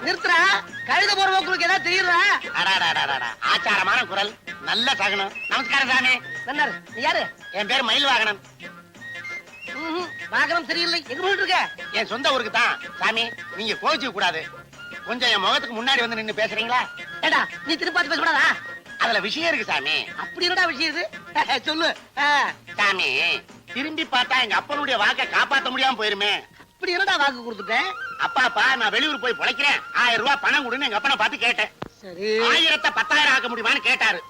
நிறுத்துறா, கழுத போற போக்குக்கு ஏதாவது தெரியுதா? ஆச்சாரமான குரல், நல்ல சகனம். நமஸ்காரம் சாமி. நன்னாரு, நீ யாரு? என் பேர் மயில் வாகனம். வாகனம் தெரியல, எங்க போயிட்டு இருக்க? என் சொந்த ஊருக்கு தான் சாமி. நீங்க கோச்சிக்க கூடாது. கொஞ்சம் என் முகத்துக்கு முன்னாடி வந்து நின்னு பேசுறீங்களா? ஏடா, நீ திருப்பி பார்த்து பேசக்கூடாதா? அதுல விஷயம் இருக்கு சாமி. அப்படி என்னடா விஷயம் இது? சொல்லு. சாமி, திரும்பி பார்த்தா எங்க அப்பனுடைய வாக்கை காப்பாத்த முடியாம போயிருமே. அப்படி என்னடா வாக்கு கொடுத்துட்டேன்? அப்பாப்பா, நான் வெளியூர் போய் பொழைக்கிறேன், 1000 ரூபாய் பணம் கொடுன்னு எங்க அப்பனை பார்த்து கேட்டேன். சரி. 1000 10,000 ஆக்க முடியுமான்னு கேட்டாரு.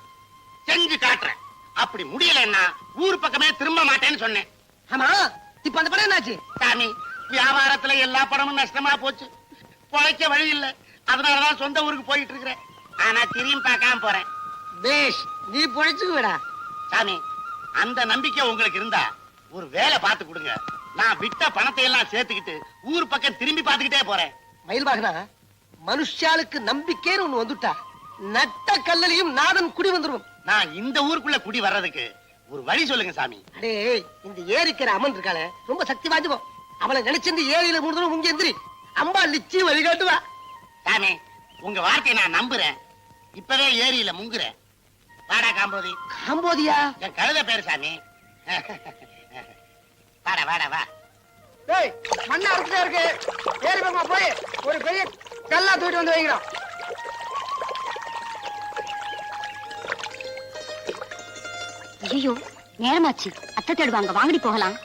செஞ்சு காட்டுறேன். அப்படி முடியலன்னா ஊர் பக்கமே திரும்ப மாட்டேன்னு சொன்னேன். ஆமா, இப்ப அந்த படம் என்னாச்சு? சாமி, வியாபாரத்துல எல்லா பணமும் நஷ்டமா போச்சு. பொழைக்க வழி இல்ல. அதனாலதான் சொந்த ஊருக்கு போயிட்டு இருக்கிறேன். ஆனா திரும்பி பார்க்காம போறேன். பேஷ், நீ பொழைச்சுக்குவேடா. சாமி, அந்த நம்பிக்கை உங்களுக்கு இருந்தா ஒரு வேலை பார்த்து கொடுங்க. நான் விட்ட பணத்தை எல்லாம் சேர்த்துக்கிட்டு ஊர் பக்கம் திரும்பி பார்த்துக்கிட்டே போறேன். மயில் வாகனா, மனுஷாளுக்கு நம்பிக்கைன்னு ஒண்ணு வந்துட்டா நட்ட கல்லலையும் நாதன் குடி வந்துருவோம். நான் இந்த ஊருக்குள்ள குடி வர்றதுக்கு ஒரு வழி சொல்லுங்க சாமி. அடே, இந்த ஏரிக்கிற அம்மன் இருக்காளே, ரொம்ப சக்தி வாய்ந்தவன். அவளை நினைச்சிருந்து ஏரியில மூணு முங்கி எந்திரி, அம்பா நிச்சி வழிகாட்டுவா. சாமி, உங்க வார்த்தையை நான் நம்புறேன். இப்பவே ஏரியில முங்குறேன். வாடா காம்போதி. காம்போதியா? என் கழுத பேரு சாமி. வாடா வாடா வா. டேய், மண்ணை அறுத்துட்டே இருக்கு. ஏரி பக்கமா போய் ஒரு பெரிய கல்லா தூக்கிட்டு வந்து வைக்கிறோம். ஐயோ, நேரமாச்சு. அத்தை தேடுவாங்க, வாங்கடி போகலாம்.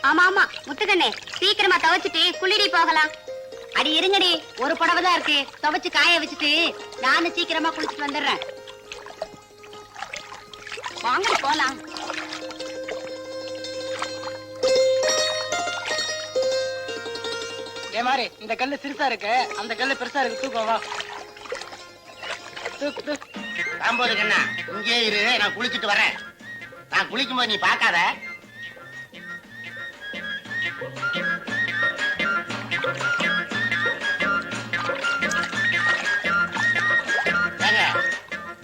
ஆமா ஆமா முத்துக்கண்ணே, சீக்கிரமா துவைச்சிட்டு குளிரி போகலாம். அடி இருங்கடி, ஒரு புடவை தான் இருக்கு, துவைச்சு காய வச்சுட்டு நானும் சீக்கிரமா குளிச்சுட்டு வந்துடுறேன். வாங்கடி போலாம். இதே மாதிரி இந்த கல்லு சிறுசா இருக்கு, அந்த கல்லு பெருசா இருக்கு. தூக்கவா காம்போது கண்ணா, இங்கே இரு, நான் குளிச்சுட்டு வரேன். நான் குளிக்கும் போது நீ பார்க்காத.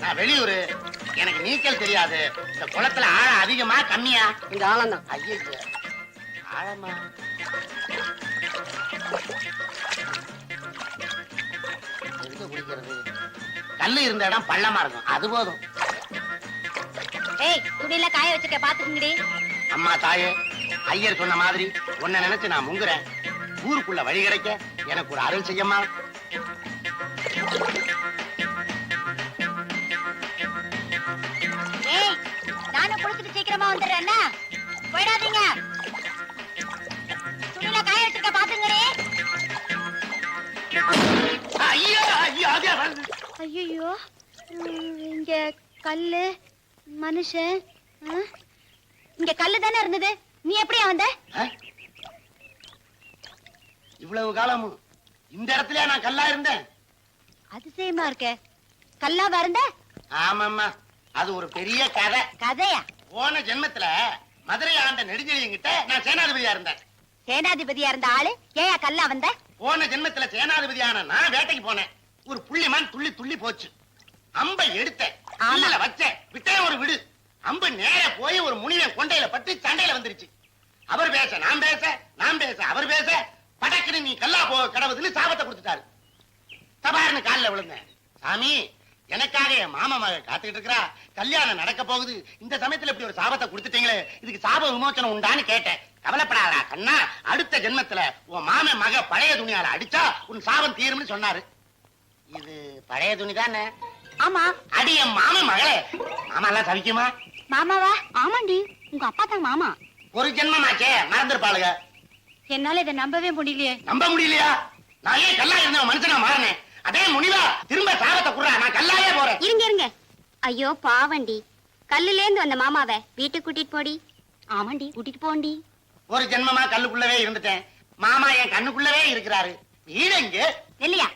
நான் வெளியூரு, எனக்கு நீச்சல் தெரியாது. இந்த குளத்துல ஆழம் அதிகமா கம்மியா? இந்த ஆழம் தான். ஐயோ, ஆழமா? எங்க குளிக்கிறது? கல்லு இருந்த இடம் பள்ளமா இருக்கும், அது போதும். ஏய், துணியில காய வச்சிருக்க, பாத்துக்குங்கடி. அம்மா தாயே, ஐயர் சொன்ன மாதிரி உன்னை நினைச்சு நான் முங்குறேன். ஊருக்குள்ள வழி கிடைக்க எனக்கு ஒரு அருள் செய்யம்மா. ஏய், நானும் குளிச்சுட்டு சீக்கிரமா வந்துடுறேன்னா, போயிடாதீங்க. துணியில காய வச்சிருக்க, பாத்துங்கடி. ஐயோ ஐயோ, அதே வருது. ஐயோ, இங்க கல்லு, மனுஷன். இங்க கல்லு தானே இருந்தது, நீ எப்படியா வந்த? இவ்வளவு காலமும் இந்த இடத்துல நான் கல்லா இருந்தேன். அதிசயமா இருக்க. கல்லாவா இருந்த? ஆமாம்மா, அது ஒரு பெரிய கதை. கதையா? போன ஜென்மத்துல மதுரை ஆண்ட நெடுஞ்செழியங்கிட்ட நான் சேனாதிபதியா இருந்தேன். சேனாதிபதியா இருந்த ஆளு ஏயா கல்லா வந்த? போன ஜென்மத்துல சேனாதிபதியான நான் வேட்டைக்கு போனேன். ஒரு புள்ளிமான் துள்ளி துள்ளி போச்சு. அம்பை எடுத்தேன், வச்சேன், விட்டே ஒரு விடு. அம்பு நேர போய் ஒரு முனிவன் கொண்டையில பட்டு சண்டையில வந்துருச்சு. அவர் பேச நான் பேச, நான் பேச அவர் பேச, படக்குன்னு நீ கல்லா போ கடவுதுன்னு சாபத்தை கொடுத்துட்டாரு. சபார்னு காலில் விழுந்தேன். சாமி, எனக்காக என் மாமா மக காத்துக்கிட்டு இருக்கிறா, கல்யாணம் நடக்க போகுது. இந்த சமயத்துல இப்படி ஒரு சாபத்தை கொடுத்துட்டீங்களே, இதுக்கு சாப விமோச்சனம் உண்டான்னு கேட்டேன். கவலைப்படாதா கண்ணா, அடுத்த ஜென்மத்துல உன் மாம மக பழைய துணியால அடிச்சா உன் சாபம் தீரும்னு சொன்னாரு. இது பழைய துணி தானே? ஆமா. அடி என் மாம மகளே, மாமா எல்லாம் சவிக்குமா? மாமாவா? ஆமாண்டி, உங்க அப்பா தான் மாமா. ஒரு ஜென்மமாச்சே, மறந்துருப்பாளுங்க. என்னால இதை நம்பவே முடியலையே. நம்ப முடியலையா? நான் ஏன் கல்லா இருந்த மனுஷனா மாறினேன்? அதே முனிவா திரும்ப சாபத்தை குடுறா, நான் கல்லாயே போறேன். இருங்க இருங்க. ஐயோ பாவண்டி, கல்லுல இருந்து வந்த மாமாவை வீட்டுக்கு கூட்டிட்டு போடி. ஆமாண்டி, கூட்டிட்டு போண்டி. ஒரு ஜென்மமா கல்லுக்குள்ளவே இருந்துட்டேன். மாமா என் கண்ணுக்குள்ளவே இருக்கிறாரு. வீடு எங்க? இல்லையா?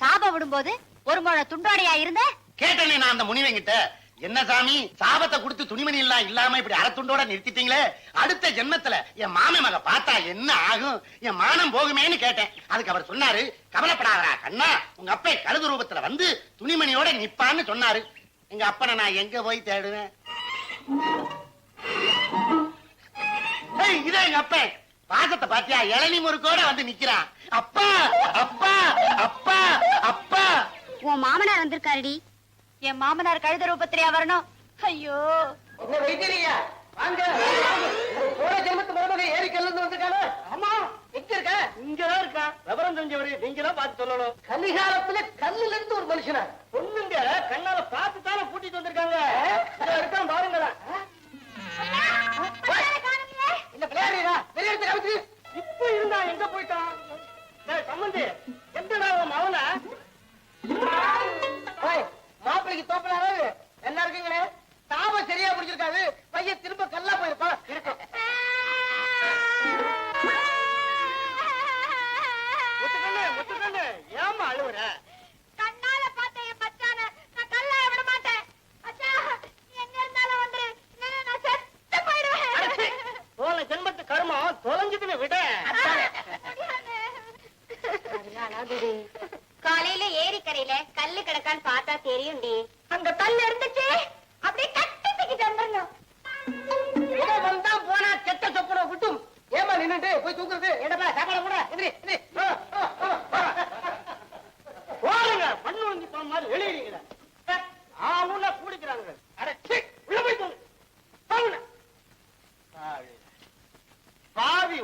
சாப விடும்போது ஒரு முழ துண்டோடையா இருந்த? கேட்டனே நான் அந்த முனிவங்கிட்ட, என்ன சாமி சாபத்தை கொடுத்து துணிமணி எல்லாம் இல்லாம இப்படி அறத்துண்டோட நிறுத்திட்டீங்களே, அடுத்த ஜென்மத்துல என் மாம மக பார்த்தா என்ன ஆகும், என் மானம் போகுமேன்னு கேட்டேன். அதுக்கு அவர் சொன்னாரு, கவலைப்படாதா கண்ணா, உங்க அப்பா கழுது ரூபத்துல வந்து துணிமணியோட நிப்பான்னு சொன்னாரு. எங்க அப்பனை நான் எங்க போய் தேடுவேன்? இதே எங்க அப்பன் பாசத்தை பாத்தியா இளநீ முறுக்கோட வந்து நிக்கிறான். அப்பா அப்பா அப்பா அப்பா. உன் மாமனார் வந்திருக்காருடி. என் மாமனார் கழுத ரூபத்திலேயா வரணும்? ஐயோ என்ன வைக்கிறீங்க? வாங்க. போன ஜென்மத்து மருமக ஏரி கல்லு வந்திருக்கானே. ஆமா. எங்க இருக்க? இங்கதான் இருக்கா. விவரம் தெரிஞ்சவரு நீங்க தான் பார்த்து சொல்லணும். கலிகாலத்துல கல்லுல இருந்து ஒரு மனுஷனா பொண்ணுங்க கண்ணால பார்த்து தானே கூட்டிட்டு வந்திருக்காங்க. இருக்கான் பாருங்களேன். என்ன விளையாடுறீரா? விளையாட்டு கவுத்து. இப்ப இருந்தா எங்க போயிட்டான்? சம்பந்தி எங்கடா அவன? மாப்பிளைக்கு தோப்பலாரு என்ன இருக்குங்களே? தாப சரியா பிடிச்சிருக்காது. பையன் திரும்ப கல்லா போயிருப்பான். முத்துக்கண்ணு ஏமா அழுவுற? கண்ணால பார்த்த என் மச்சான நான் கல்லா விட மாட்டேன். அச்சா எங்க இருந்தாலும் வந்துரு. இல்லைன்னா நான் செத்து போயிடுவேன். போன ஜென்மத்து கர்மம் தொலைஞ்சதுன்னு விட. காலையில ஏரிக்கரையில கல்லு கிடக்கான்னு பார்த்தா தெரியும்டி. அங்க கல்லு இருந்துச்சு அப்படியே கட்டி தூக்கிட்டு வந்துடணும். வந்தா போனா கெட்ட சொப்பனை விட்டும். ஏமா நின்னுட்டு போய் தூக்குறது? என்னப்பா சாப்பாடு கூட எதிரி எதிரி. போடுங்க பண்ணு வந்து போன மாதிரி எழுதிறீங்க. ஆளுநா கூடிக்கிறாங்க. அட சீ உள்ள போய் தூங்கு. பாவி